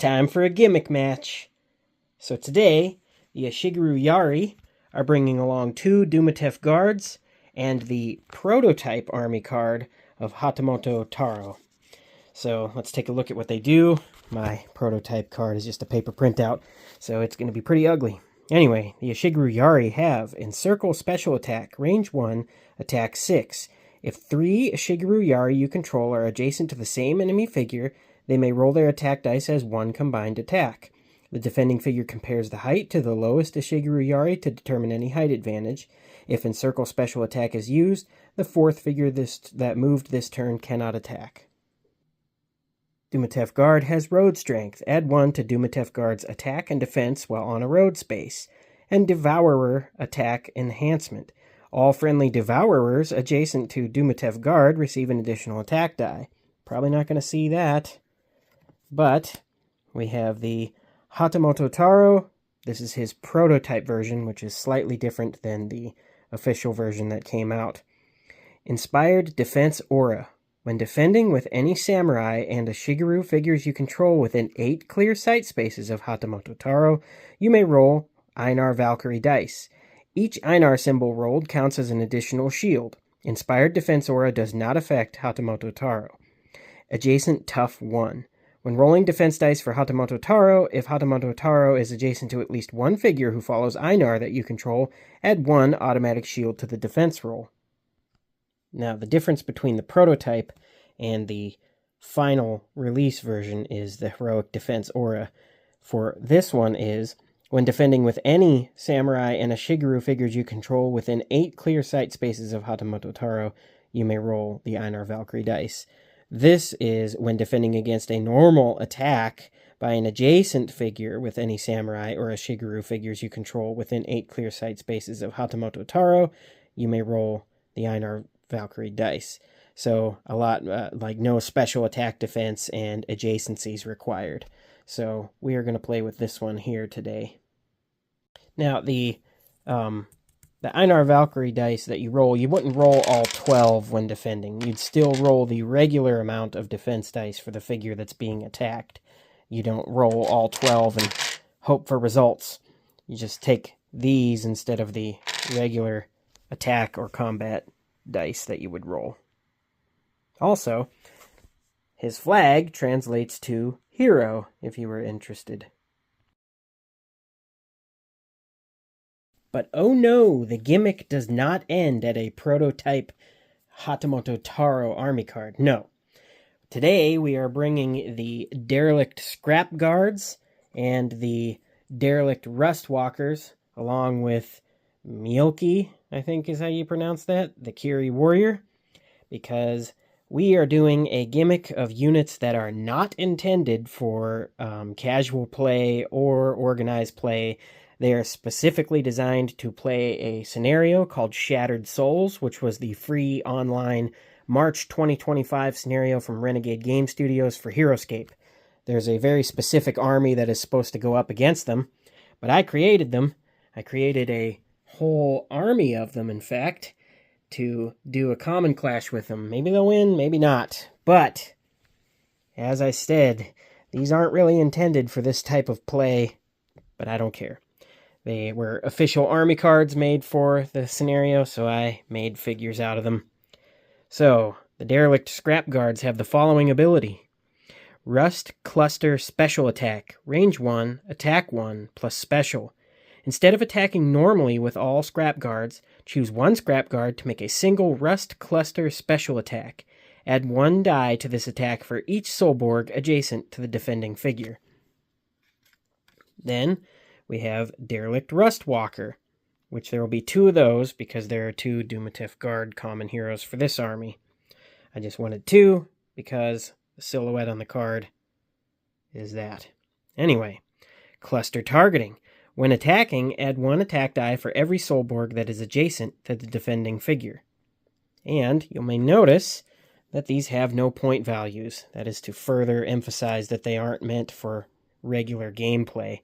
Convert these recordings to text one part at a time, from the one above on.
time for a gimmick match. So today, the Ashigaru Yari are bringing along 2 Dumutef Guards and the prototype army card of Hatamoto Taro. So let's take a look at what they do. My prototype card is just a paper printout, so it's going to be pretty ugly. Anyway, the Ashigaru Yari have Encircle Special Attack, Range 1, Attack 6. If 3 Ashigaru Yari you control are adjacent to the same enemy figure, they may roll their attack dice as 1 combined attack. The defending figure compares the height to the lowest Ashigaru Yari to determine any height advantage. If Encircle Special Attack is used, the 4th figure that moved this turn cannot attack. Dumutef Guard has Road Strength. Add 1 to Dumutef Guard's attack and defense while on a road space. And Devourer Attack Enhancement. All friendly Devourers adjacent to Dumutef Guard receive an additional attack die. Probably not going to see that. But we have the Hatamoto Taro. This is his prototype version, which is slightly different than the official version that came out. Inspired Defense Aura. When defending with any samurai and Ashigaru figures you control within 8 clear sight spaces of Hatamoto Taro, you may roll Einar Valkyrie dice. Each Einar symbol rolled counts as an additional shield. Inspired Defense Aura does not affect Hatamoto Taro. Adjacent Tough 1. When rolling defense dice for Hatamoto Taro, if Hatamoto Taro is adjacent to at least one figure who follows Einar that you control, add 1 automatic shield to the defense roll. Now, the difference between the prototype and the final release version is the Heroic Defense Aura. For this one is, when defending with any samurai and Ashigaru figures you control within 8 clear sight spaces of Hatamoto Taro, you may roll the Einar Valkyrie dice. This is when defending against a normal attack by an adjacent figure with any samurai or Ashigaru figures you control within 8 clear sight spaces of Hatamoto Taro, you may roll the Einar Valkyrie dice. So a lot like no special attack defense and adjacencies required. So we are going to play with this one here today. Now the Einar Valkyrie dice that you roll, you wouldn't roll all 12 when defending. You'd still roll the regular amount of defense dice for the figure that's being attacked. You don't roll all 12 and hope for results. You just take these instead of the regular attack or combat dice that you would roll. Also, his flag translates to hero, if you were interested. But oh no, the gimmick does not end at a prototype Hatamoto Taro army card. No. Today we are bringing the derelict Scrapguards and the derelict Rustwalkers, along with Miyoki, I think is how you pronounce that, the Kiri warrior, because we are doing a gimmick of units that are not intended for casual play or organized play. They are specifically designed to play a scenario called Shattered Souls, which was the free online March 2025 scenario from Renegade Game Studios for Heroscape. There's a very specific army that is supposed to go up against them, but I created them. I created a whole army of them, in fact, to do a common clash with them. Maybe they'll win, maybe not. But, as I said, these aren't really intended for this type of play, but I don't care. They were official army cards made for the scenario, so I made figures out of them. So, the derelict Scrapguards have the following ability. Rust Cluster Special Attack, Range 1, Attack 1, plus Special. Instead of attacking normally with all Scrapguards, choose one Scrapguard to make a single Rust Cluster Special Attack. Add 1 die to this attack for each Soulborg adjacent to the defending figure. Then, we have Derelict Rustwalker, which there will be 2 of those because there are 2 Dumutef Guard common heroes for this army. I just wanted 2 because the silhouette on the card is that. Anyway, Cluster Targeting. When attacking, add 1 attack die for every Soulborg that is adjacent to the defending figure. And you may notice that these have no point values. That is to further emphasize that they aren't meant for regular gameplay.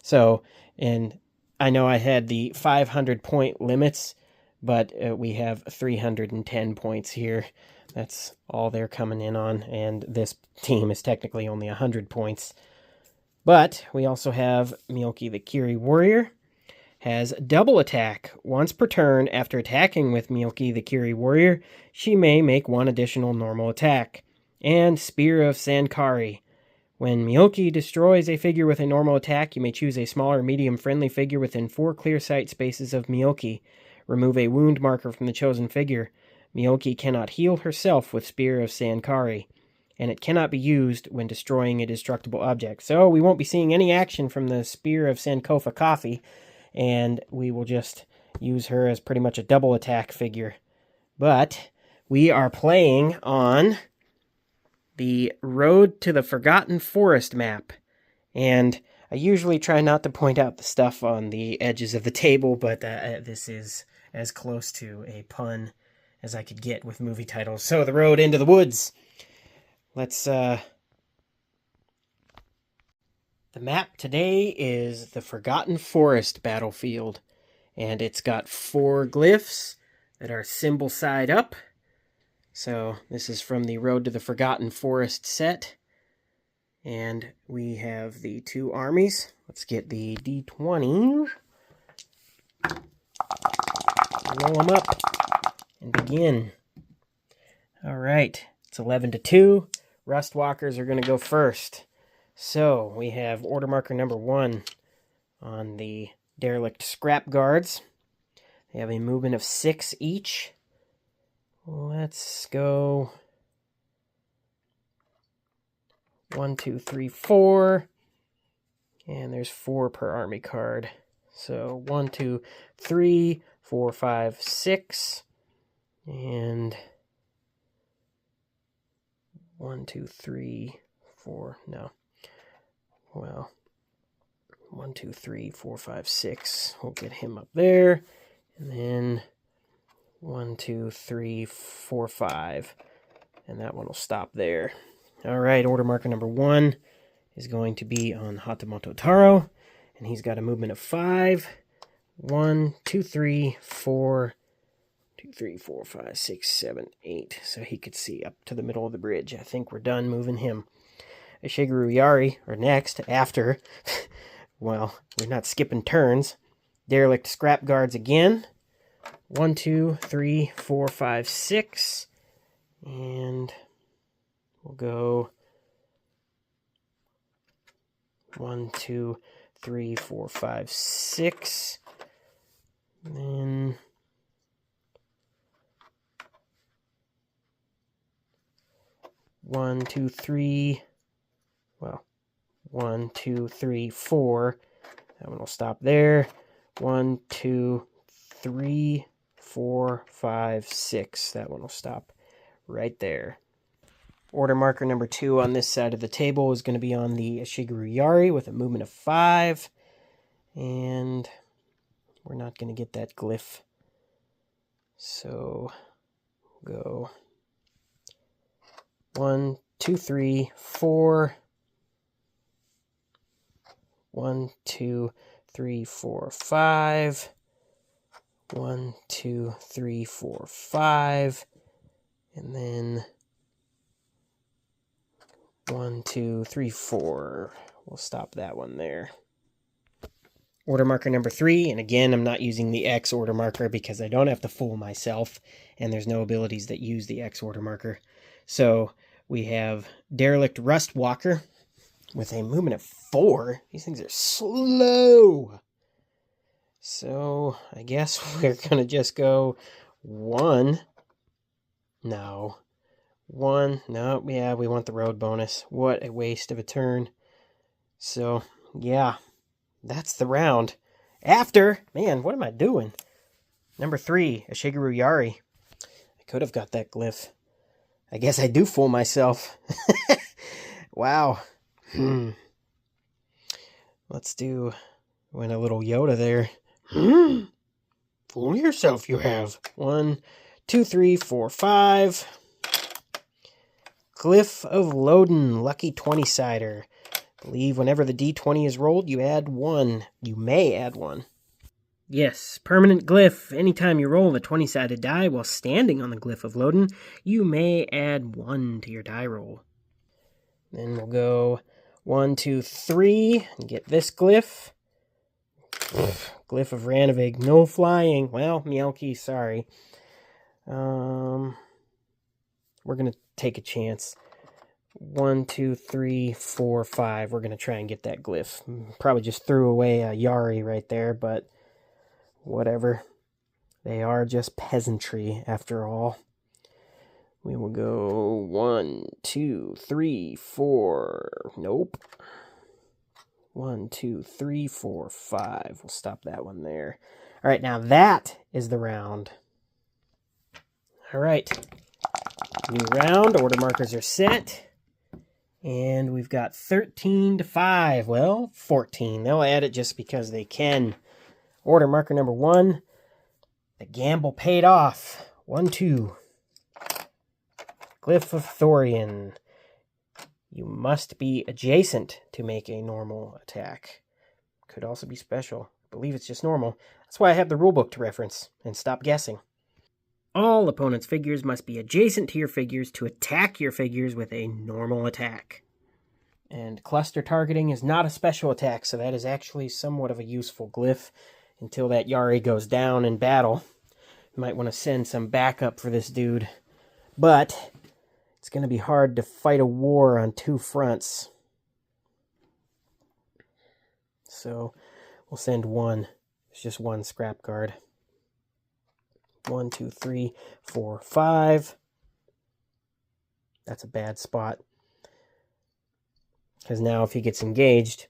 So, and I know I had the 500 point limits, but we have 310 points here. That's all they're coming in on, and this team is technically only 100 points. But we also have Miyoki the Kiri Warrior. Has double attack. Once per turn, after attacking with Miyoki the Kiri Warrior, she may make one additional normal attack. And Spear of Sankari. When Miyoki destroys a figure with a normal attack, you may choose a small or medium friendly figure within 4 clear sight spaces of Miyoki. Remove a wound marker from the chosen figure. Miyoki cannot heal herself with Spear of Sankari, and it cannot be used when destroying a destructible object. So we won't be seeing any action from the Spear of Sankofa Coffee, and we will just use her as pretty much a double attack figure. But we are playing on the Road to the Forgotten Forest map, and I usually try not to point out the stuff on the edges of the table, but this is as close to a pun as I could get with movie titles. So, The Road into the Woods. Let's, The map today is the Forgotten Forest battlefield, and it's got 4 glyphs that are symbol side up. So this is from the Road to the Forgotten Forest set. And we have the 2 armies. Let's get the D20. Roll them up and begin. All right, it's 11-2. Rustwalkers are going to go first. So we have order marker number 1 on the derelict Scrapguards. They have a movement of 6 each. Let's go 1, 2, 3, 4. And there's 4 per army card. So 1, 2, 3, 4, 5, 6. And 1, 2, 3, 4. No. Well, 1, 2, 3, 4, 5, 6. We'll get him up there. And then 1, 2, 3, 4, 5. And that one will stop there. All right, order marker number 1 is going to be on Hatamoto Taro. And he's got a movement of 5. 1, 2, 3, 4. 2, 3, 4, 5, 6, 7, 8. So he could see up to the middle of the bridge. I think we're done moving him. Ashigaru Yari are next after. Well, we're not skipping turns. Derelict Scrapguards again. 1, 2, 3, 4, 5, 6. And we'll go 1, 2, 3, 4, 5, 6. And then 1, 2, 3. Well, 1, 2, 3, 4. That one will stop there. 1, 2, 3, 4, 5, 6. That one will stop right there. Order marker number 2 on this side of the table is going to be on the Ashigaru Yari with a movement of 5. And we're not going to get that glyph. So go 1, 2, 3, 4. 1, 2, 3, 4, 5. 1, 2, 3, 4, 5. And then 1, 2, 3, 4. We'll stop that one there. Order marker number 3, and again, I'm not using the X order marker because I don't have to fool myself, and there's no abilities that use the X order marker. So we have Derelict Rustwalker with a movement of 4. These things are slow. So I guess we're going to just go 1. No. 1. No, yeah, we want the road bonus. What a waste of a turn. So, yeah, that's the round. After, man, what am I doing? Number 3, Ashigaru Yari. I could have got that glyph. I guess I do fool myself. Wow. Let's do, went a little Yoda there. Fool yourself, you have. 1, 2, 3, 4, 5. Glyph of Loden, lucky 20-sider. Believe whenever the D20 is rolled, you add 1. You may add 1. Yes, permanent glyph. Anytime you roll a 20-sided die while standing on the Glyph of Loden, you may add 1 to your die roll. Then we'll go 1, 2, 3. And get this glyph. Glyph of Ranavig. No flying. Well, Mielke, sorry. We're going to take a chance. 1, 2, 3, 4, 5. We're going to try and get that glyph. Probably just threw away a Yari right there, but whatever. They are just peasantry after all. We will go 1, 2, 3, 4. Nope. 1, 2, 3, 4, 5. We'll stop that one there. All right, now that is the round. All right. New round. Order markers are set. And we've got 13 to 5. Well, 14. They'll add it just because they can. Order marker number 1. The gamble paid off. 1, 2. Glyph of Thorian. You must be adjacent to make a normal attack. Could also be special. I believe it's just normal. That's why I have the rulebook to reference. And stop guessing. All opponents' figures must be adjacent to your figures to attack your figures with a normal attack. And cluster targeting is not a special attack, so that is actually somewhat of a useful glyph until that Yari goes down in battle. You might want to send some backup for this dude. But it's going to be hard to fight a war on 2 fronts. So we'll send 1. It's just 1 scrap guard. 1, 2, 3, 4, 5. That's a bad spot. Because now if he gets engaged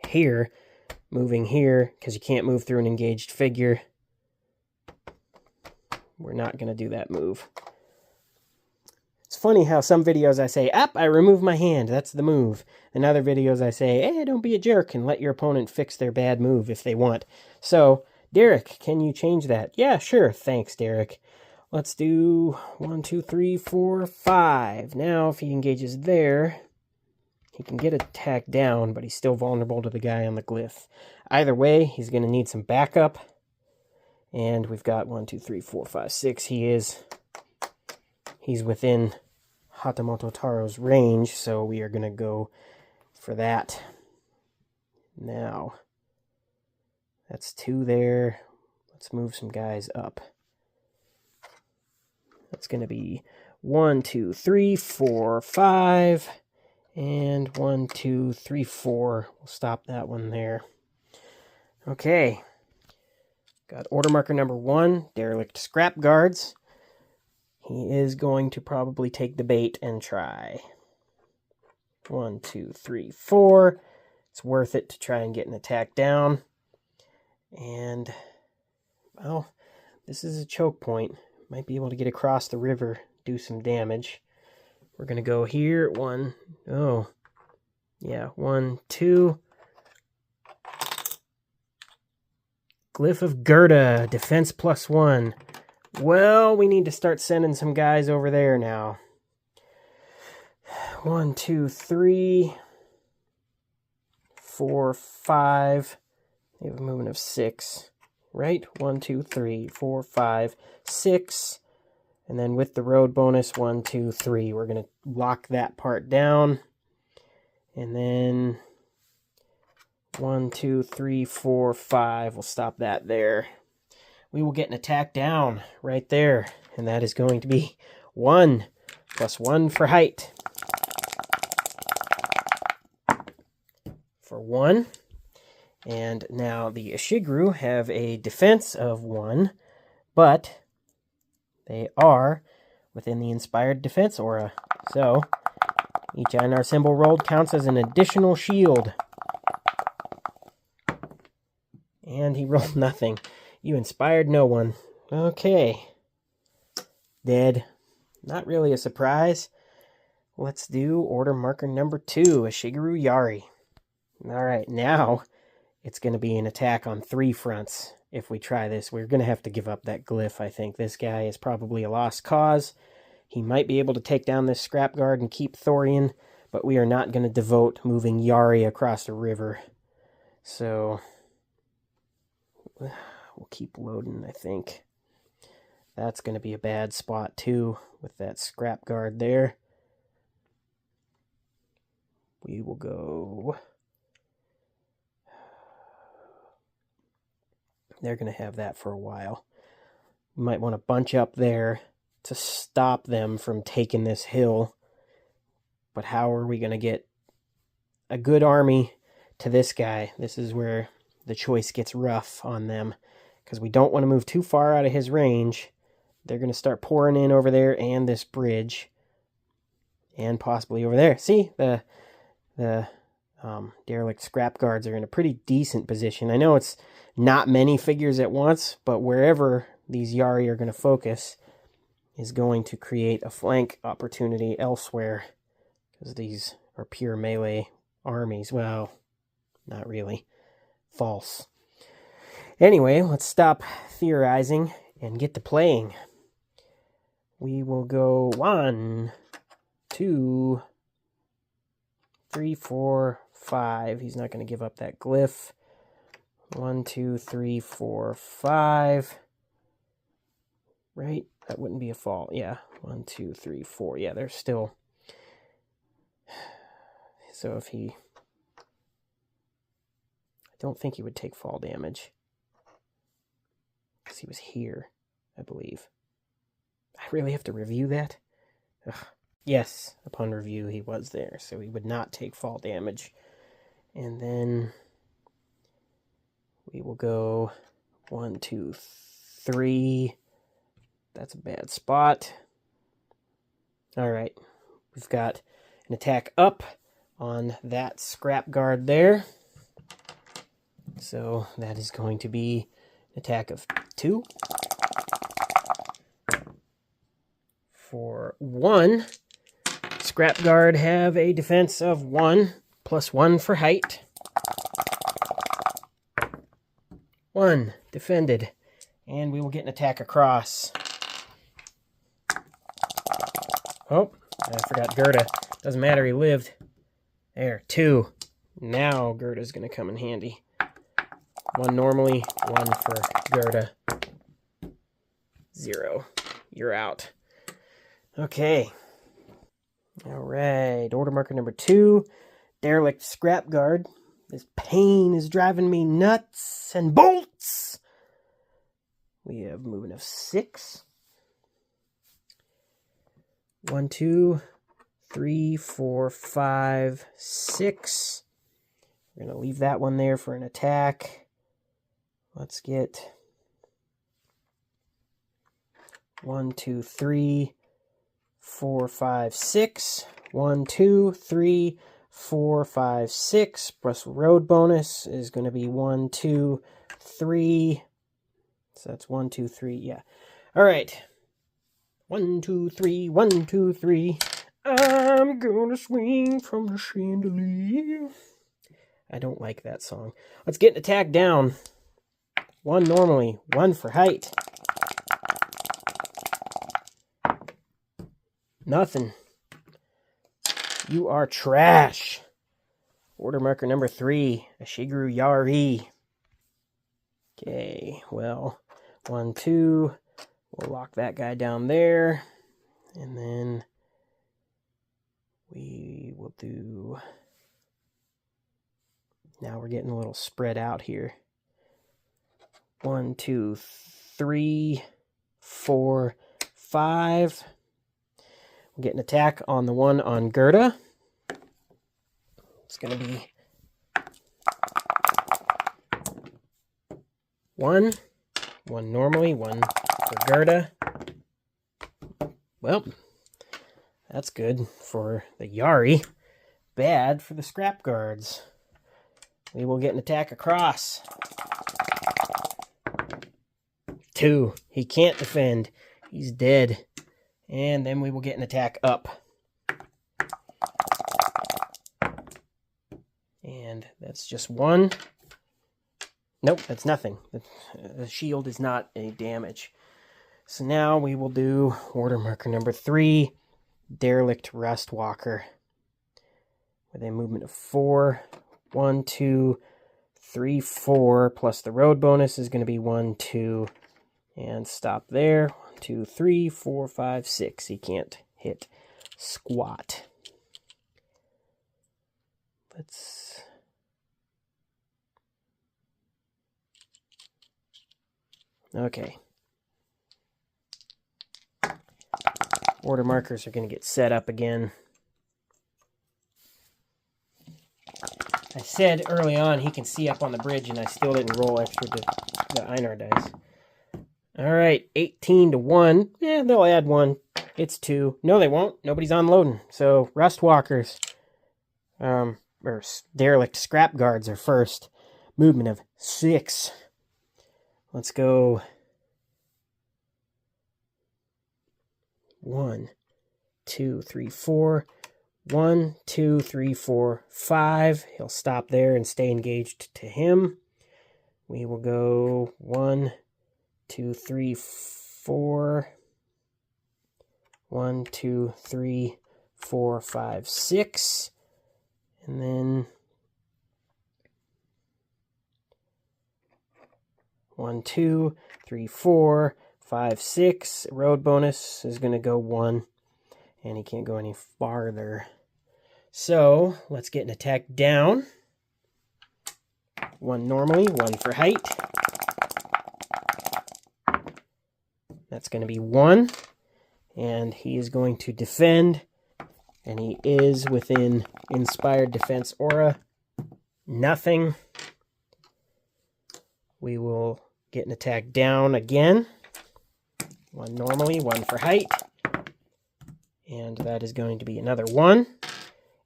here, moving here, because you can't move through an engaged figure, we're not going to do that move. It's funny how some videos I say, I remove my hand, that's the move. In other videos I say, hey, don't be a jerk and let your opponent fix their bad move if they want. So, Derek, can you change that? Yeah, sure. Thanks, Derek. Let's do 1, 2, 3, 4, 5. Now, if he engages there, he can get attacked down, but he's still vulnerable to the guy on the glyph. Either way, he's going to need some backup. And we've got 1, 2, 3, 4, 5, 6. He's within Hatamoto Taro's range, so we are going to go for that. Now, that's 2 there. Let's move some guys up. That's going to be 1, 2, 3, 4, 5. And 1, 2, 3, 4. We'll stop that one there. Okay. Got order marker number 1, Derelict Scrapguards. He is going to probably take the bait and try. 1, 2, 3, 4. It's worth it to try and get an attack down. And, well, this is a choke point. Might be able to get across the river, do some damage. We're going to go here. 1, 2. Glyph of Gerda, defense +1. Well, we need to start sending some guys over there now. 1, 2, 3, 4, 5. They have a movement of 6, right? 1, 2, 3, 4, 5, 6. And then with the road bonus, 1, 2, 3. We're going to lock that part down. And then 1, 2, 3, 4, 5. We'll stop that there. We will get an attack down right there. And that is going to be 1 + 1 for height. For 1. And now the Ashigaru have a defense of 1, but they are within the inspired defense aura. So each Einar symbol rolled counts as an additional shield. And he rolled nothing. You inspired no one. Okay. Dead. Not really a surprise. Let's do order marker number 2, Ashigaru Yari. Alright, now it's going to be an attack on 3 fronts. If we try this, we're going to have to give up that glyph, I think. This guy is probably a lost cause. He might be able to take down this scrap guard and keep Thorian, but we are not going to devote moving Yari across the river. So we'll keep loading, I think. That's going to be a bad spot, too, with that scrap guard there. we will go... They're going to have that for a while. You might want to bunch up there to stop them from taking this hill. But how are we going to get a good army to this guy? This is where the choice gets rough on them, because we don't want to move too far out of his range. They're going to start pouring in over there and this bridge, and possibly over there. See, the derelict scrap guards are in a pretty decent position. I know it's not many figures at once, but wherever these Yari are going to focus is going to create a flank opportunity elsewhere, because these are pure melee armies. Well, not really. False. Anyway, let's stop theorizing and get to playing. We will go 1, 2, 3, 4, 5. He's not going to give up that glyph. 1, 2, 3, 4, 5. Right? That wouldn't be a fall. Yeah. 1, 2, 3, 4. Yeah, there's still... So if he... I don't think he would take fall damage, because he was here, I believe. I really have to review that? Ugh. Yes, upon review he was there, so he would not take fall damage. And then we will go 1, 2, 3. That's a bad spot. All right, we've got an attack up on that scrap guard there. So that is going to be an attack of 2. For 1, scrap guard have a defense of 1, plus 1 for height. 1 defended, and we will get an attack across. Oh, I forgot Gerda. Doesn't matter, he lived. There, 2. Now Gerda's going to come in handy. 1 normally, 1 for Gerda. 0. You're out. Okay. All right. Order marker number 2. Derelict scrap guard. This pain is driving me nuts and bolts. We have movement of 6. 1, 2, 3, 4, 5, 6. We're going to leave that one there for an attack. Let's get 1, 2, 3, 4, 5, 6. 1, 2, 3, 4, 5, 6. Plus road bonus is going to be 1, 2, 3. So that's 1, 2, 3. Yeah. All right. 1, 2, 3. 1, 2, 3. I'm gonna swing from the chandelier. I don't like that song. Let's get an attack down. 1 normally, 1 for height. Nothing. You are trash. Order marker number 3, Ashigaru Yari. Okay, well, 1, 2. We'll lock that guy down there. And then we will do... Now we're getting a little spread out here. 1, 2, 3, 4, 5. We'll get an attack on the one on Gerda. It's going to be 1. 1 normally, 1 for Gerda. Well, that's good for the Yari. Bad for the scrap guards. We will get an attack across. 2. He can't defend. He's dead. And then we will get an attack up. And that's just 1. Nope, that's nothing. The shield is not any damage. So now we will do order marker number 3, Derelict Rustwalker. With a movement of 4. 1, 2, 3, 4. Plus the road bonus is going to be 1, 2. And stop there. 1, 2, 3, 4, 5, 6. He can't hit squat. Let's... Okay. Order markers are going to get set up again. I said early on he can see up on the bridge, and I still didn't roll extra the Einar dice. All right, 18 to 1. Yeah, they'll add 1. It's 2. No, they won't. Nobody's unloading. So, rust walkers, or derelict scrap guards are first. Movement of 6. Let's go 1, 2, 3, 4. 1, 2, 3, 4, 5. He'll stop there and stay engaged to him. We will go 1, 2, 3, 4. 1, 2, 3, 4, 5, 6. And then 1, 2, 3, 4, 5, 6. Road bonus is going to go 1. And he can't go any farther. So, let's get an attack down. 1 normally, 1 for height. That's going to be 1. And he is going to defend. And he is within Inspired Defense Aura. Nothing. We will get an attack down again. 1 normally, 1 for height. And that is going to be another 1.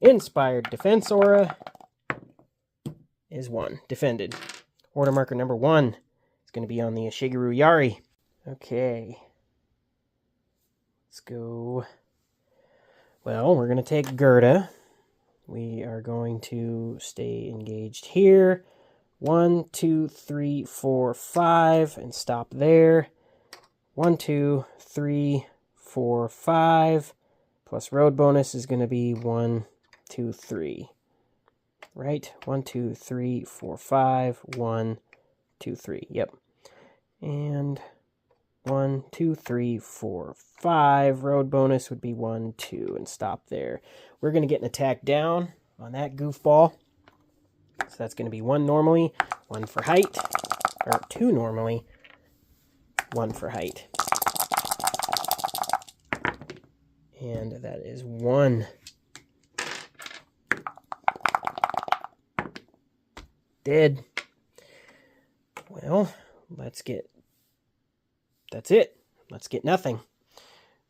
Inspired Defense Aura is 1. Defended. Order marker number 1 is going to be on the Ashigaru Yari. Okay. Let's go. Well, we're going to take Gerda. We are going to stay engaged here. 1, 2, 3, 4, 5, and stop there. 1, 2, 3, 4, 5. Plus road bonus is going to be 1, 2, 3. Right? 1, 2, 3, 4, 5. 1, 2, 3. Yep. And 1, 2, 3, 4, 5. Road bonus would be 1, 2, and stop there. We're going to get an attack down on that goofball. So that's going to be 1 normally, 1 for height, or 2 normally, 1 for height. And that is 1. Dead. Well, let's get... That's it. Let's get nothing.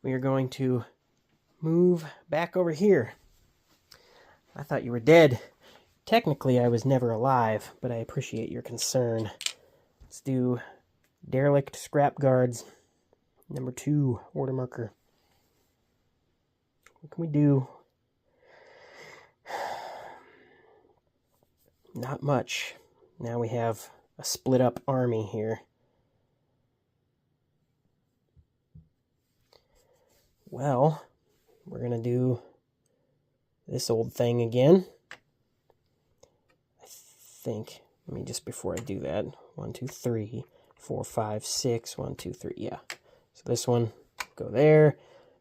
We are going to move back over here. I thought you were dead. Technically, I was never alive, but I appreciate your concern. Let's do Derelict Scrap Guards. Number 2, order marker. What can we do? Not much. Now we have a split up army here. Well, we're going to do this old thing again. I think, let me just before I do that, 1, 2, 3, 4, 5, 6, 1, 2, 3, yeah. So this one, go there.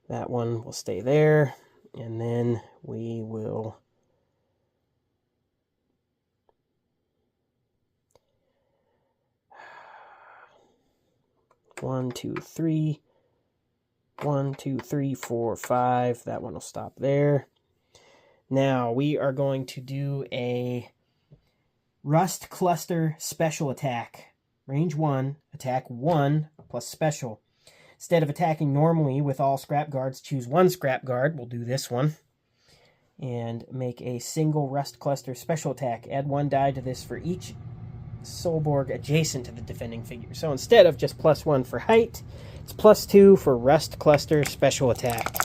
That one will stay there. And then we will... One, two, three. 1, 2, 3, 4, 5. That one will stop there. Now we are going to do a Rust Cluster Special Attack. Range 1, attack 1 plus special. Instead of attacking normally with all scrap guards, choose 1 scrap guard. We'll do this one. And make a single Rust Cluster Special Attack. Add 1 die to this for each Soulborg adjacent to the defending figure. So instead of just +1 for height, it's +2 for Rust Cluster Special Attack.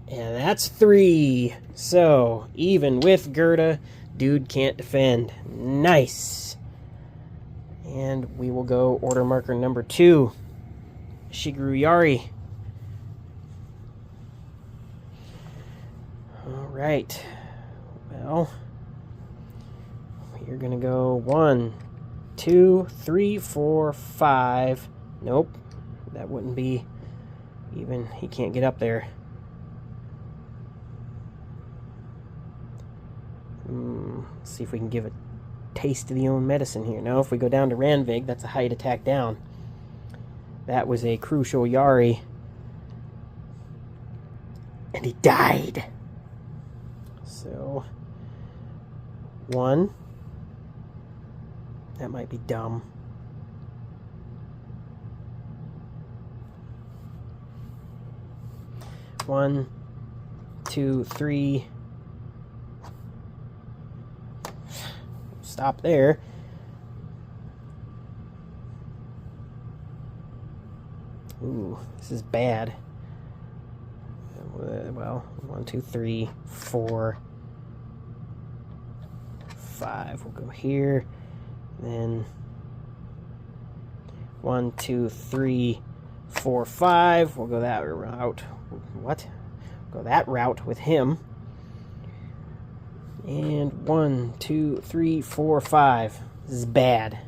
And that's 3. So, even with Gerda, dude can't defend. Nice. And we will go order marker number 2. Ashigaru Yari. Alright. Well, you're going to go 1, 2, 3, 4, 5. Nope. That wouldn't be even. He can't get up there. Let's see if we can give a taste of the own medicine here. Now, if we go down to Ranvig, that's a height attack down. That was a crucial Yari. And he died. So, 1. That might be dumb. One, 2, 3. Stop there. Ooh, this is bad. Well, 1, 2, 3, 4, 5. We'll go here. Then 1, 2, 3, 4, 5. We'll go that route. What? Go that route with him. And 1, 2, 3, 4, 5. This is bad.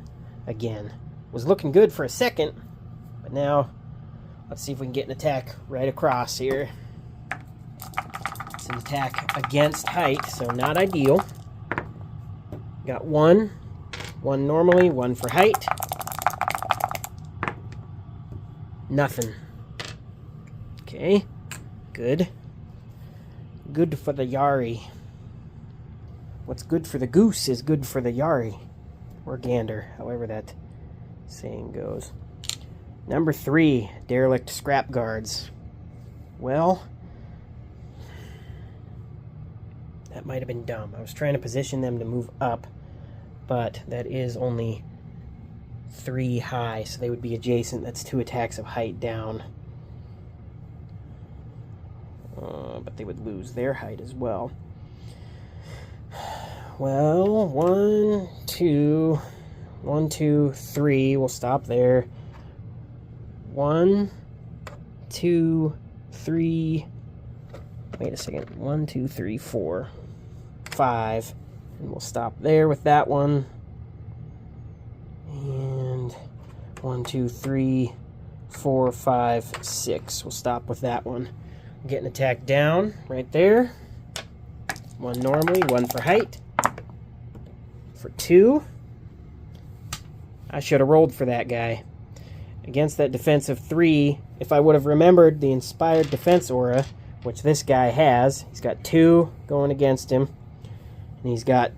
Again. Was looking good for a second. But now, let's see if we can get an attack right across here. It's an attack against height, so not ideal. Got 1. 1 normally, 1 for height. Nothing. Okay. Good. Good for the Yari. What's good for the goose is good for the Yari. Or gander, however that saying goes. Number 3, derelict Scrapguards. Well, that might have been dumb. I was trying to position them to move up, but that is only 3 high, so they would be adjacent. That's 2 attacks of height down. But they would lose their height as well. Well, 1, 2, 1, 2, 3. We'll stop there. 1, 2, 3. Wait a second. 1, 2, 3, 4, 5. And we'll stop there with that one. And 1, 2, 3, 4, 5, 6. We'll stop with that one. Get an attack down right there. 1 normally, 1 for height. For 2. I should have rolled for that guy. Against that defense of 3, if I would have remembered the inspired defense aura, which this guy has, he's got 2 going against him. And he's got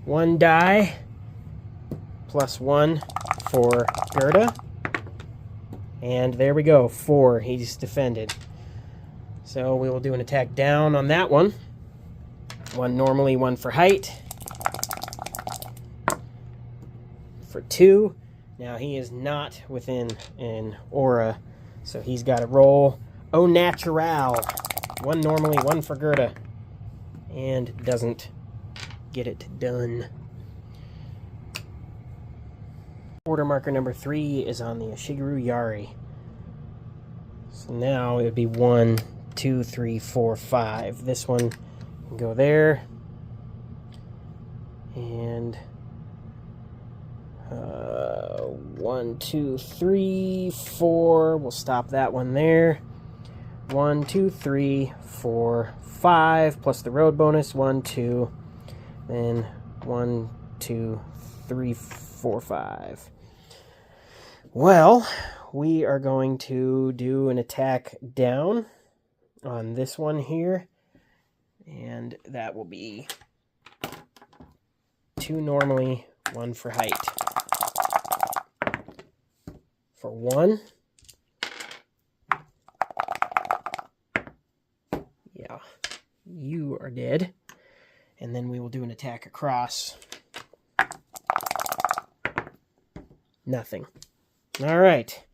1 die plus 1 for Gerda. And there we go, 4. He's defended. So we will do an attack down on that one. 1 normally, 1 for height. For 2. Now he is not within an aura, so he's got to roll au natural. 1 normally, 1 for Gerda. And doesn't get it done. Order marker number 3 is on the Ashigaru Yari. So now it would be 1, 2, 3, 4, 5. This one can go there. And 1, 2, 3, 4. We'll stop that one there. 1, 2, 3, 4, 5. Plus the road bonus. 1, 2. Then 1, 2, 3, 4, 5. Well, we are going to do an attack down on this one here. And that will be 2 normally, 1 for height. For 1. Yeah, you are dead. And then we will do an attack across. Nothing. All right.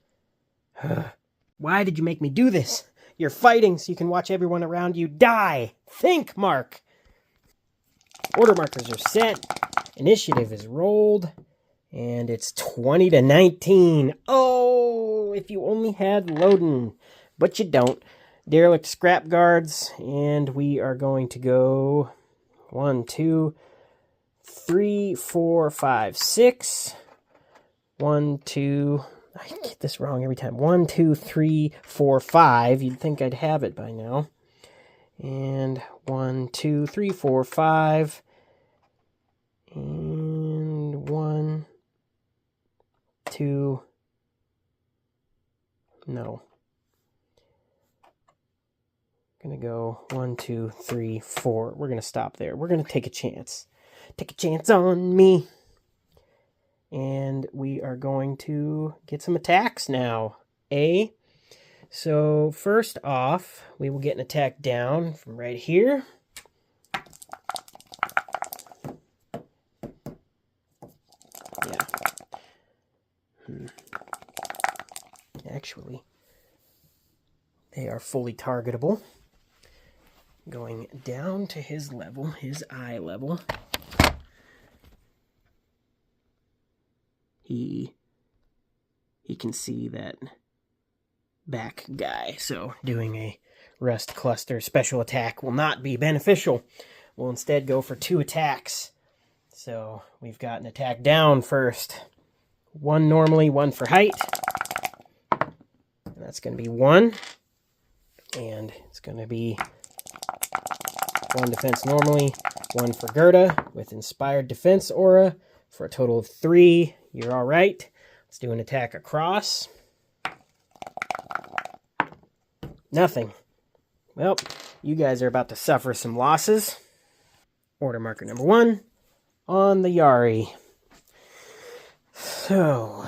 Why did you make me do this? You're fighting so you can watch everyone around you die. Think, Mark. Order markers are set. Initiative is rolled. And it's 20 to 19. Oh, if you only had Loden. But you don't. Derelict Scrapguards. And we are going to go 1, 2, 3, 4, 5, 6. 1, 2... I get this wrong every time. 1, 2, 3, 4, 5. You'd think I'd have it by now. And 1, 2, 3, 4, 5. 2. No. Gonna go 1, 2, 3, 4. We're gonna stop there. We're gonna take a chance. Take a chance on me. And we are going to get some attacks now. So first off, we will get an attack down from right here. Yeah. Actually, they are fully targetable. Going down to his level, his eye level. He can see that back guy, so doing a rust cluster special attack will not be beneficial. We'll instead go for 2 attacks. So we've got an attack down first. 1 normally, 1 for height. And that's going to be 1. And it's going to be 1 defense normally, 1 for Gerda with inspired defense aura for a total of 3. You're all right. Let's do an attack across. Nothing. Well, you guys are about to suffer some losses. Order marker number 1 on the Yari. So,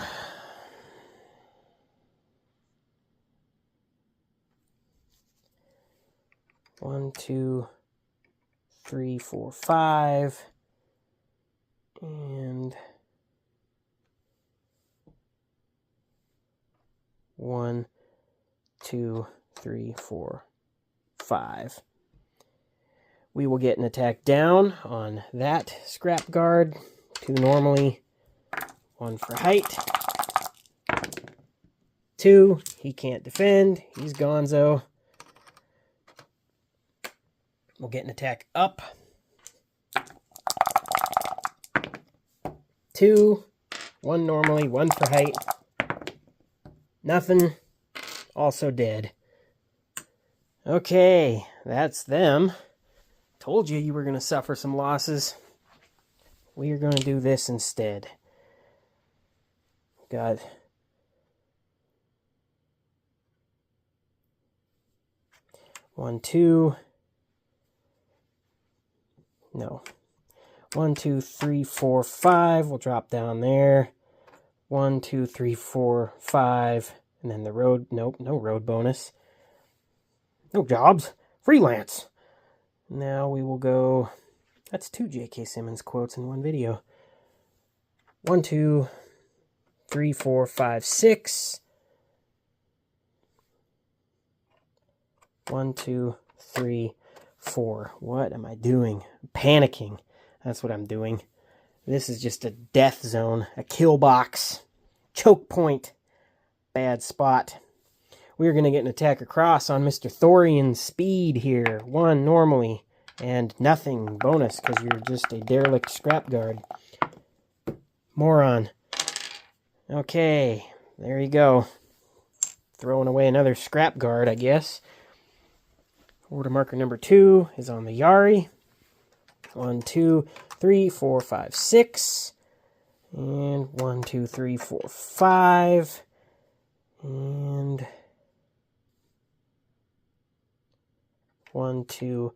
one, 2, 3, 4, 5, and 1, 2, 3, 4, 5. We will get an attack down on that scrap guard. 2 normally, 1 for height. 2, he can't defend. He's gonzo. We'll get an attack up. 2, 1 normally, 1 for height. Nothing. Also dead. Okay, that's them. Told you were going to suffer some losses. We are going to do this instead. Got 1, 2. No. 1, 2, 3, 4, 5. We'll drop down there. 1, 2, 3, 4, 5. And then the road. Nope, no road bonus. No jobs. Freelance. Now we will go. That's 2 J.K. Simmons quotes in one video. 1, 2, 3, 4, 5, 6. 1, 2, 3, 4. What am I doing? I'm panicking. That's what I'm doing. This is just a death zone, a kill box, choke point, bad spot. We're going to get an attack across on Mr. Thorian's speed here. 1 normally, and nothing bonus because you're just a derelict scrap guard. Moron. Okay, there you go. Throwing away another scrap guard, I guess. Order marker number 2 is on the Yari. 1, 2, 3, 4, 5, 6. And 1, 2, 3, 4, 5. And 1, 2,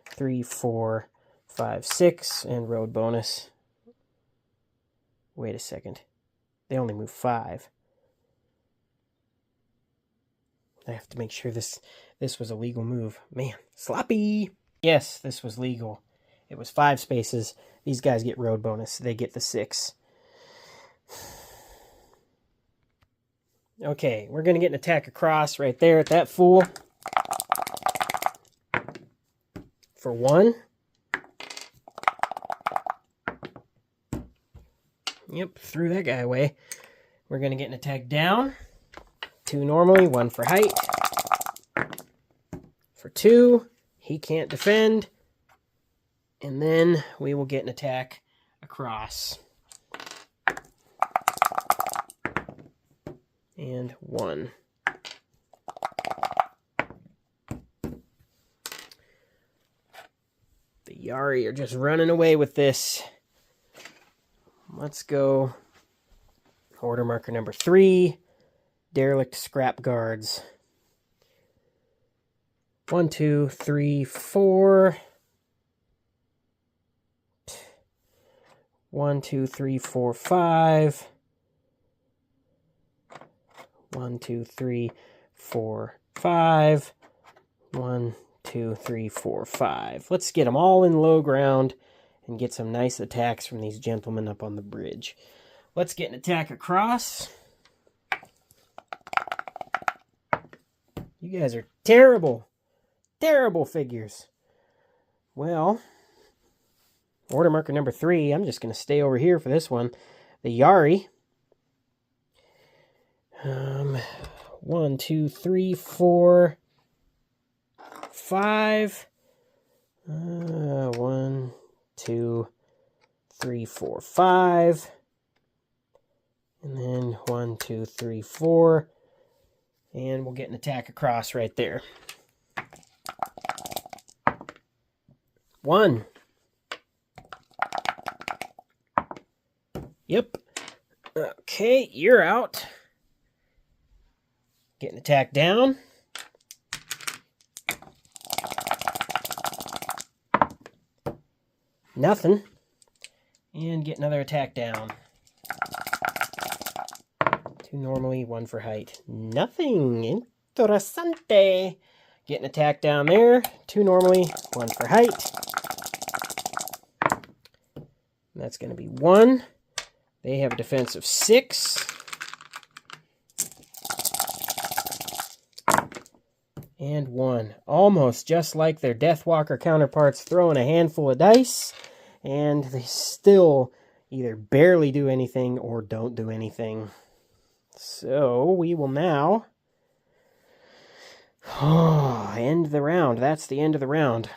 3, 4, 5, 6. And road bonus. Wait a second. They only move 5. I have to make sure this was a legal move. Man, sloppy. Yes, this was legal. It was 5 spaces. These guys get road bonus. They get the 6. Okay, we're going to get an attack across right there at that fool. For 1. Yep, threw that guy away. We're going to get an attack down. 2 normally, 1 for height. For 2, he can't defend. And then we will get an attack across. And 1. The Yari are just running away with this. Let's go Order marker number 3, derelict scrap guards. 1, 2, 3, 4. 1, 2, 3, 4, 5. 1, 2, 3, 4, 5. 1, 2, 3, 4, 5. Let's get them all in low ground and get some nice attacks from these gentlemen up on the bridge. Let's get an attack across. You guys are terrible. Terrible figures. Well, order marker number 3. I'm just going to stay over here for this one. The Yari. 1, 2, 3, 4, 5. 1, 2, 3, 4, 5. And then 1, 2, 3, 4. And we'll get an attack across right there. 1. Yep. Okay, you're out. Get an attack down. Nothing. And get another attack down. 2 normally, 1 for height. Nothing. Interessante. Get an attack down there. 2 normally, 1 for height. That's going to be 1. They have a defense of 6. And 1. Almost just like their Deathwalker counterparts throwing a handful of dice. And they still either barely do anything or don't do anything. So we will now end the round. That's the end of the round.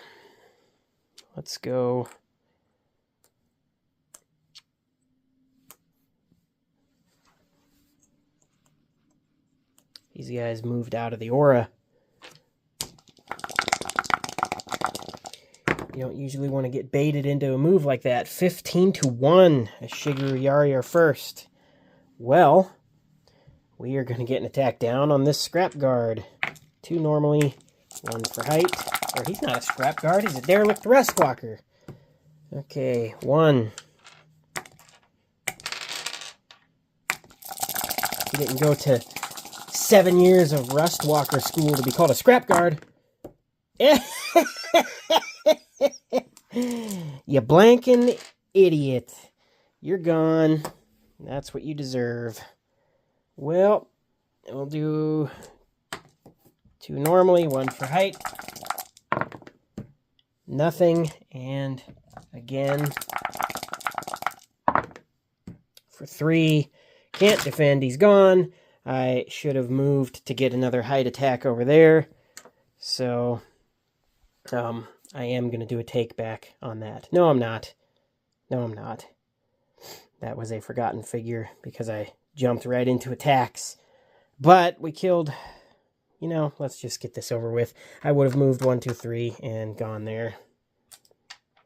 Let's go. These guys moved out of the aura. You don't usually want to get baited into a move like that. 15-1. Ashigaru Yari are first. Well, we are going to get an attack down on this scrap guard. 2 normally, 1 for height. Or he's not a scrap guard, he's a derelict rustwalker. Okay, 1. He didn't go to 7 years of rustwalker school to be called a scrap guard. You blanking idiot. You're gone. That's what you deserve. Well, we'll do 2 normally, 1 for height. Nothing. And again for 3. Can't defend. He's gone. I should have moved to get another height attack over there. So, I am going to do a take back on that. No, I'm not. No, I'm not. That was a forgotten figure because I jumped right into attacks. But we killed, you know, let's just get this over with. I would have moved 1, 2, 3 and gone there.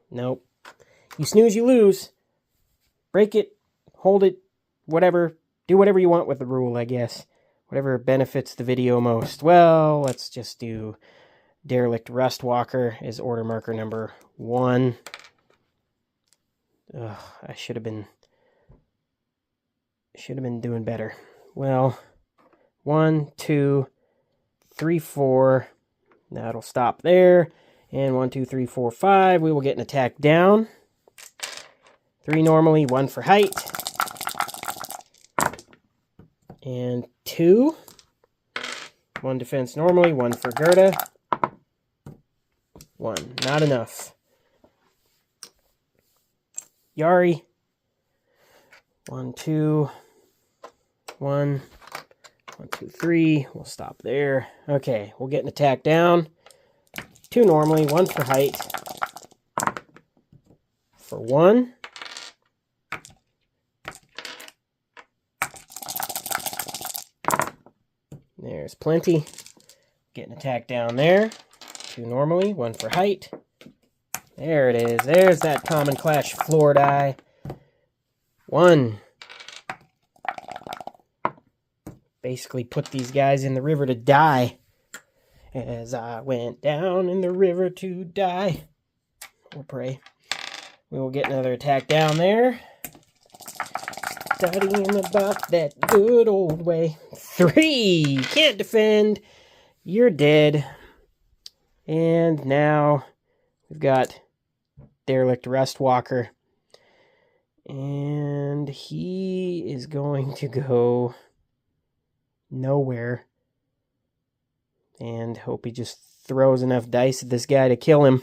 Nope. You snooze, you lose. Break it, hold it, whatever. Do whatever you want with the rule, I guess. Whatever benefits the video most. Well, let's just do derelict rustwalker is order marker number 1. Ugh, I should have been doing better. Well, 1, 2, 3, 4. That'll stop there. And 1, 2, 3, 4, 5. We will get an attack down. 3 normally, 1 for height. And 2. 1 defense normally, 1 for Gerda. 1. Not enough. Yari. 1, 2. 1. 1, 2, 3. We'll stop there. Okay, we'll get an attack down. 2 normally, 1 for height. For 1. There's plenty. Get an attack down there. 2 normally, 1 for height. There it is. There's that common clash floor die. 1. basically put these guys in the river to die. As I went down in the river to die. We'll pray. We will get another attack down there. Studying about that good old way. 3! Can't defend. You're dead. And now we've got Derelict Rustwalker. And he is going to go nowhere. And hope he just throws enough dice at this guy to kill him.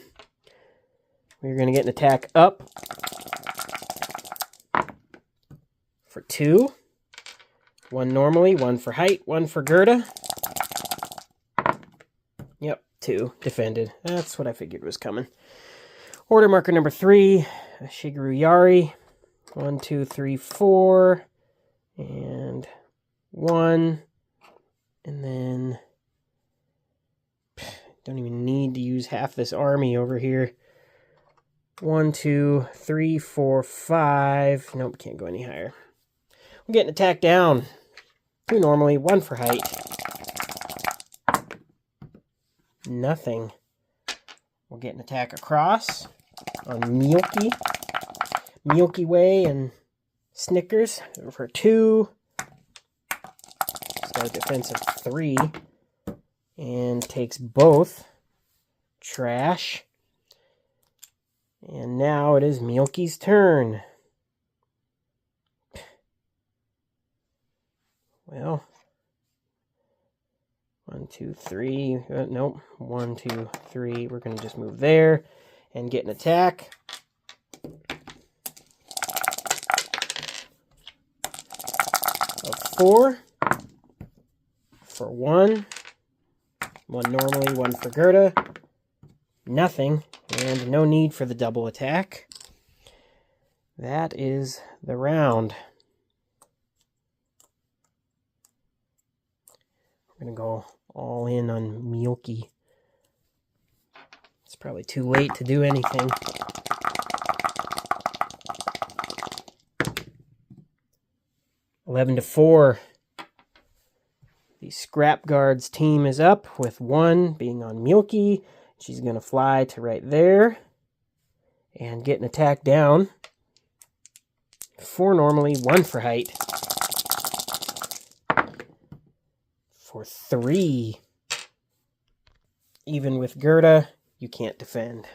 We're going to get an attack up. For 2. 1 normally, 1 for height, 1 for Gerda. Yep, 2 defended. That's what I figured was coming. Order marker number 3, Ashigaru Yari. 1, 2, 3, 4. And 1. And then don't even need to use half this army over here. 1, 2, 3, 4, 5. Nope, can't go any higher. We're getting attack down. 2 normally, 1 for height. Nothing. We'll get an attack across on Milky Way and Snickers for 2. He's got a defense of 3. And takes both. Trash. And now it is Milky's turn. Well, 1, 2, 3. Nope. 1, 2, 3. We're going to just move there and get an attack. Of 4. For 1. 1 normally, 1 for Gerda. Nothing. And no need for the double attack. That is the round. We're going to go all in on Milky. It's probably too late to do anything. $11-4. The Scrapguards team is up with 1 being on Milky. She's going to fly to right there and get an attack down. 4 normally, 1 for height. For 3. Even with Gerda, you can't defend.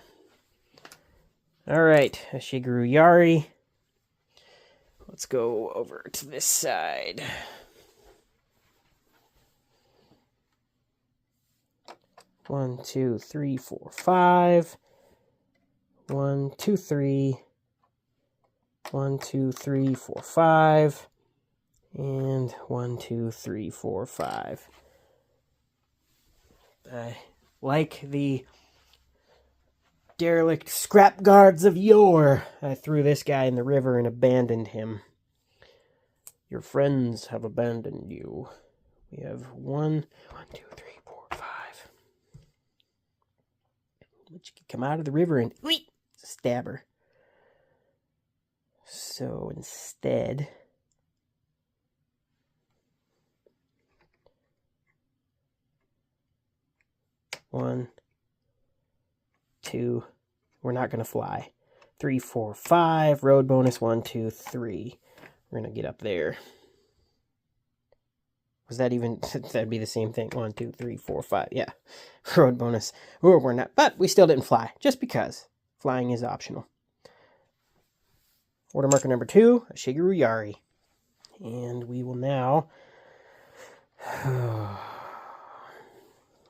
Alright, Ashigaru Yari. Let's go over to this side. 1, 2, 3, 4, 5. 1, 2, 3. 1, 2, 3, 4, 5. And 1, 2, 3, 4, 5. Like the derelict Scrapguards of yore, I threw this guy in the river and abandoned him. Your friends have abandoned you. We have 1, 2, 3, 4, 5. But you can come out of the river and stab her. So instead, one, 2, we're not going to fly. 3, 4, 5, road bonus, 1, 2, 3. We're going to get up there. Was that even, that'd be the same thing. 1, 2, 3, 4, 5, yeah. Road bonus. Ooh, we're not, but we still didn't fly, just because. Flying is optional. Order marker number 2, Ashigaru Yari. And we will now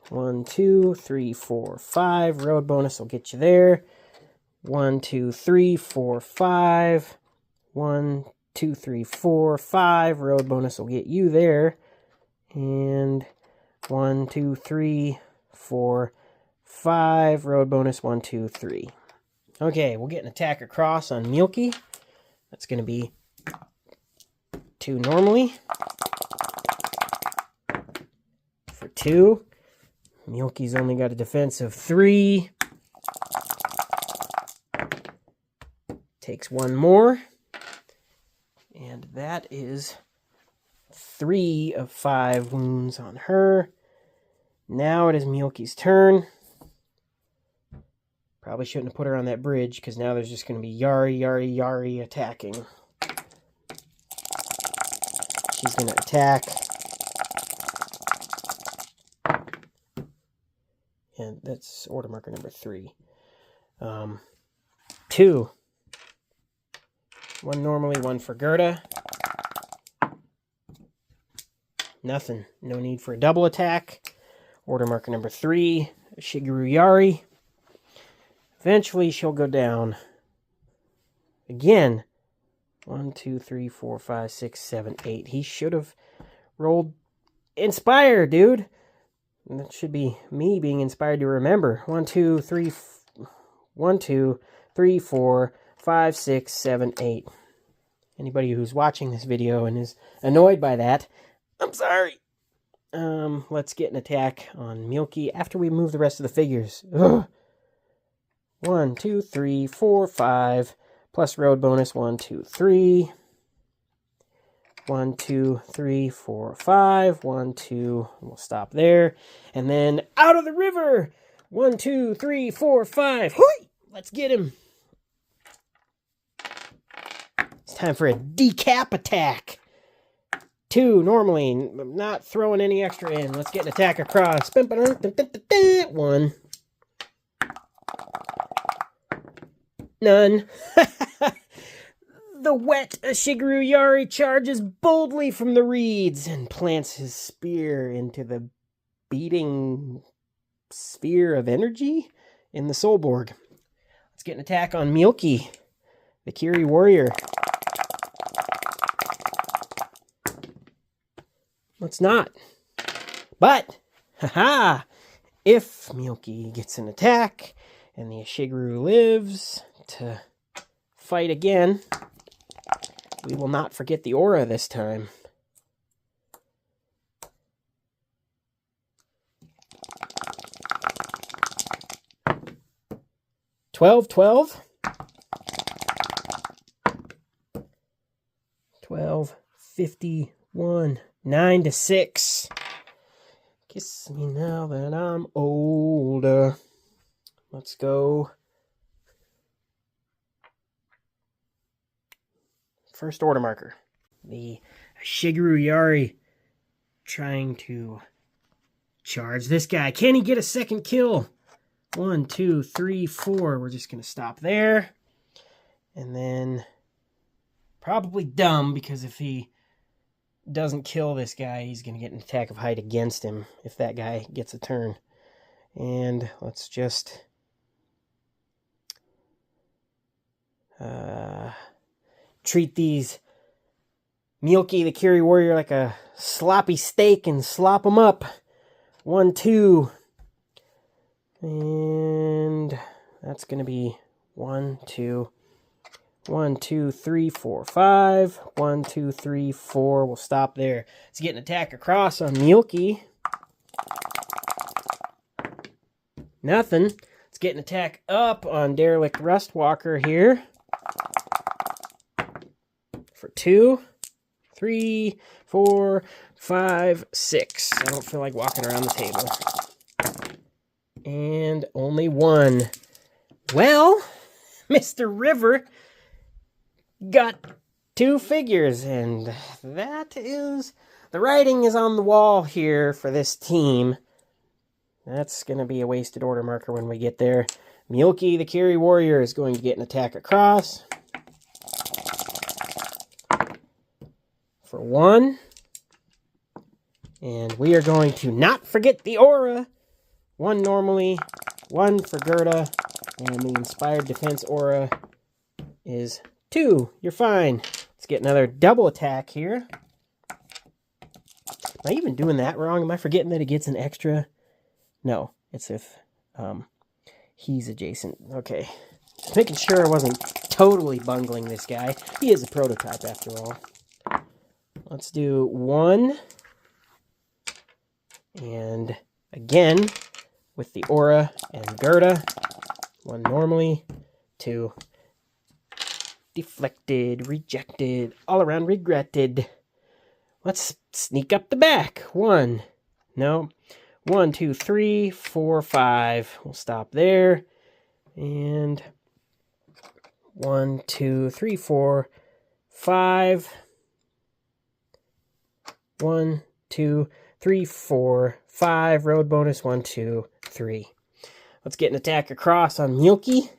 1, 2, 3, 4, 5. Road bonus will get you there. 1, 2, 3, 4, 5. 1, 2, 3, 4, 5. Road bonus will get you there. And 1, 2, 3, 4, 5. Road bonus 1, 2, 3. Okay, we'll get an attack across on Milky. That's going to be 2 normally. For 2. Milky's only got a defense of 3. Takes 1 more. And that is 3 of 5 wounds on her. Now it is Milky's turn. Probably shouldn't have put her on that bridge, because now there's just going to be Yari attacking. She's going to attack. And that's order marker number 3. 2. 1 normally, 1 for Gerda. Nothing. No need for a double attack. Order marker number 3. Ashigaru Yari. Eventually, she'll go down. Again. 1, 2, 3, 4, 5, 6, 7, 8. He should have rolled Inspire, dude. That should be me being inspired to remember. 1, 2, 3, 4, 5, 6, 7, 8. Anybody who's watching this video and is annoyed by that, I'm sorry. Let's get an attack on Milky after we move the rest of the figures. Ugh. 1, 2, 3, 4, 5. Plus road bonus 1, 2, 3. 1, 2, 3, 4, 5. 1, 2. We'll stop there. And then out of the river. 1, 2, 3, 4, 5. Hoi! Let's get him. It's time for a decap attack. 2 normally. Not throwing any extra in. Let's get an attack across. 1. None. The wet Ashigaru Yari charges boldly from the reeds and plants his spear into the beating sphere of energy in the Soulborg. Let's get an attack on Milky, the Kiri warrior. Let's not. But, haha, if Milky gets an attack and the Ashigaru lives to fight again, we will not forget the aura this time. $12, 12. 12, 51. 9 to 6. Kiss me now that I'm older. Let's go. First order marker. The Ashigaru Yari trying to charge this guy. Can he get a second kill? 1, 2, 3, 4. We're just going to stop there. And then probably dumb, because if he doesn't kill this guy, he's going to get an attack of height against him if that guy gets a turn. And let's just treat these Milky, the Kiri warrior, like a sloppy steak and slop them up. 1, 2. And that's going to be 1, 2. 1, 2, 3, 4, 5. 1, 2, 3, 4. We'll stop there. Let's get an attack across on Milky. Nothing. Let's get an attack up on Derelict Rustwalker here. For 2, 3, 4, 5, 6. I don't feel like walking around the table. And only 1. Well, Mr. River got 2 figures, and that is... the writing is on the wall here for this team. That's going to be a wasted order marker when we get there. Milky, the Kiri warrior, is going to get an attack across. For 1. And we are going to not forget the aura. 1 normally, 1 for Gerda, and the inspired defense aura is 2. You're fine. Let's get another double attack here. Am I even doing that wrong? Am I forgetting that it gets an extra? No, it's if he's adjacent. Okay. Just making sure I wasn't totally bungling this guy. He is a prototype after all. Let's do 1. And again, with the aura and Gerda. 1 normally. 2. Deflected, rejected, all around regretted. Let's sneak up the back. 1, no, 1, 2, 3, 4, 5. We'll stop there. And 1, 2, 3, 4, 5. 1, 2, 3, 4, 5. Road bonus 1, 2, 3. Let's get an attack across on Milky.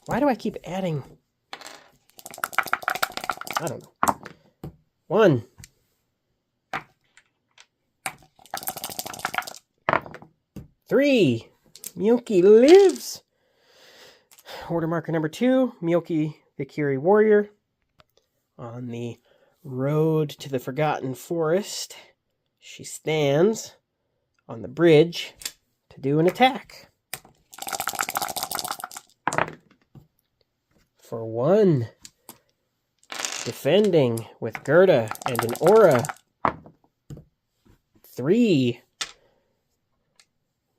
Why do I keep adding? I don't know. 1. 3. Milky lives. Order marker number 2. Milky the Yari warrior. On the road to the Forgotten Forest, she stands on the bridge to do an attack. For 1. Defending with Gerda and an aura. 3.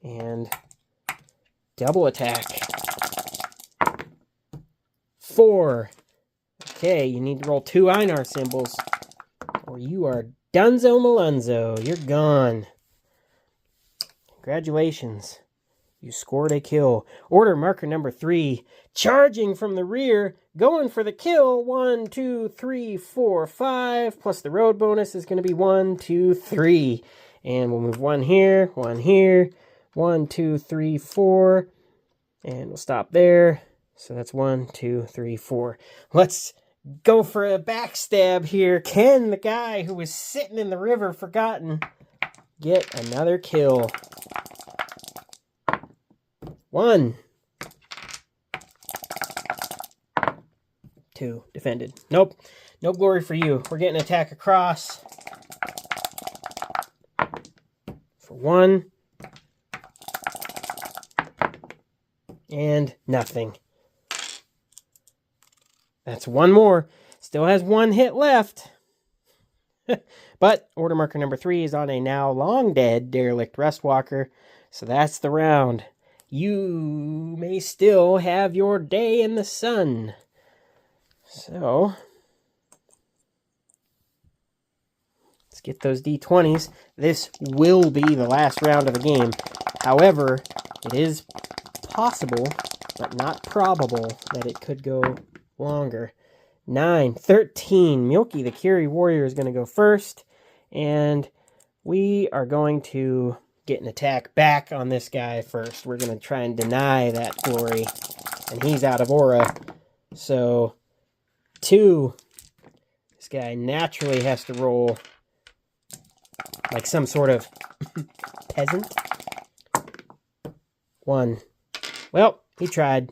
And double attack. 4. Okay, you need to roll 2 Einar symbols, or you are Dunzo Malunzo. You're gone. Congratulations. You scored a kill. Order marker number 3. Charging from the rear, going for the kill. 1, 2, 3, 4, 5. Plus the road bonus is going to be 1, 2, 3. And we'll move 1 here, 1 here. 1, 2, 3, 4. And we'll stop there. So that's 1, 2, 3, 4. Let's go for a backstab here. Can the guy who was sitting in the river forgotten get another kill? 1. 2. Defended. Nope. No glory for you. We're getting an attack across. For 1. And nothing. That's 1 more. Still has 1 hit left. But order marker number 3 is on a now long dead derelict rustwalker. So that's the round. You may still have your day in the sun. So let's get those D20s. This will be the last round of the game. However, it is possible, but not probable, that it could go longer. 9, 13. Milky the Yari warrior is going to go first. And we are going to get an attack back on this guy first. We're going to try and deny that glory. And he's out of aura. So 2. This guy naturally has to roll like some sort of peasant. 1. Well, he tried.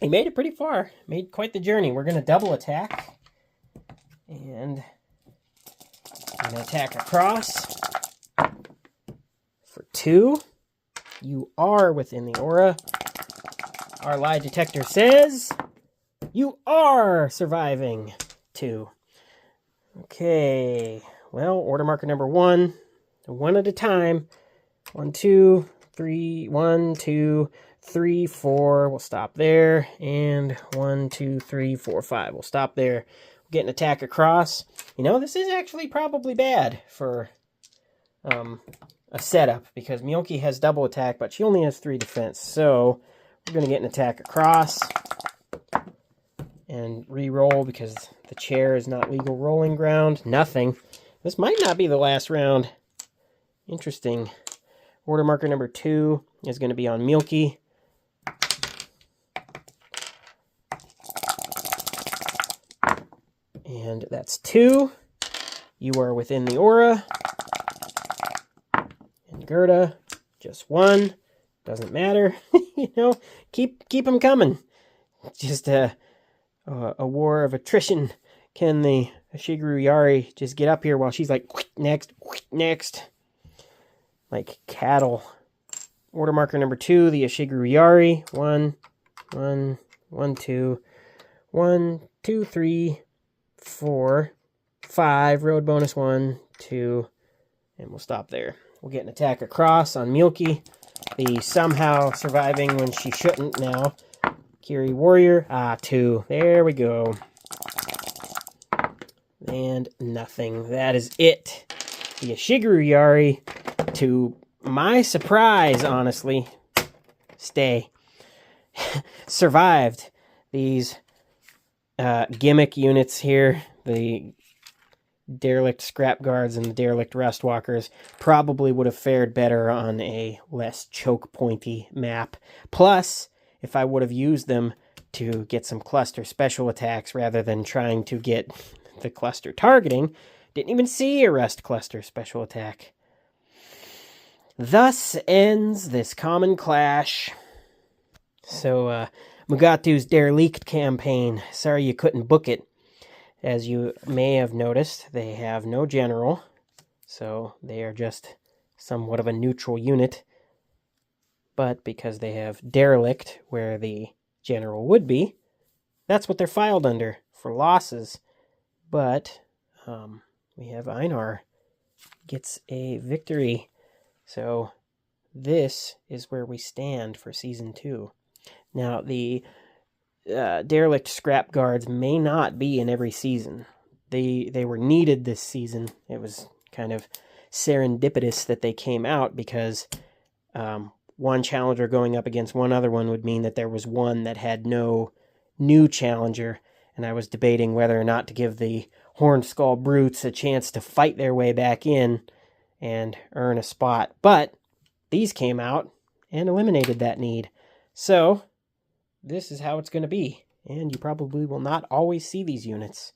He made it pretty far. Made quite the journey. We're going to double attack. And I'm going to attack across. For 2. You are within the aura. Our lie detector says you are surviving. 2. Okay. Well, order marker number 1. 1 at a time. 1, 2, 3. 1, 2, 3, 4. We'll stop there. And 1, 2, 3, 4, 5. We'll stop there. We'll get an attack across. You know, this is actually probably bad for a setup, because Milky has double attack, but she only has 3 defense. So we're going to get an attack across and re-roll because the chair is not legal rolling ground. Nothing. This might not be the last round. Interesting. Order marker number 2 is going to be on Milky. And that's 2. You are within the aura. And Gerda, just 1. Doesn't matter. You know, keep them coming. Just a war of attrition. Can the Ashigaru Yari just get up here while she's like, next, next. Like cattle. Order marker number 2, the Ashigaru Yari. 1, 1, 1, 2, 1, 2, 3, 4, 5. Road bonus 1, 2, and we'll stop there. We'll get an attack across on Milky, the somehow surviving when she shouldn't now. Yari warrior. 2. There we go. and nothing. That is it. The Ashigaru Yari, to my surprise, honestly, survived these gimmick units here. The derelict Scrapguards and the derelict Rustwalkers probably would have fared better on a less choke-pointy map. Plus, if I would have used them to get some cluster special attacks rather than trying to get the cluster targeting, didn't even see a rest cluster special attack. Thus ends this common clash. So, Mugatu's derelict campaign. Sorry you couldn't book it. As you may have noticed, they have no general, so they are just somewhat of a neutral unit. But because they have derelict, where the general would be, that's what they're filed under, for losses. But we have Einar gets a victory. So this is where we stand for Season 2. Now, the derelict Scrapguards may not be in every season. They were needed this season. It was kind of serendipitous that they came out because one challenger going up against one other one would mean that there was one that had no new challenger, and I was debating whether or not to give the Horned Skull Brutes a chance to fight their way back in and earn a spot. But these came out and eliminated that need. So this is how it's going to be, and you probably will not always see these units.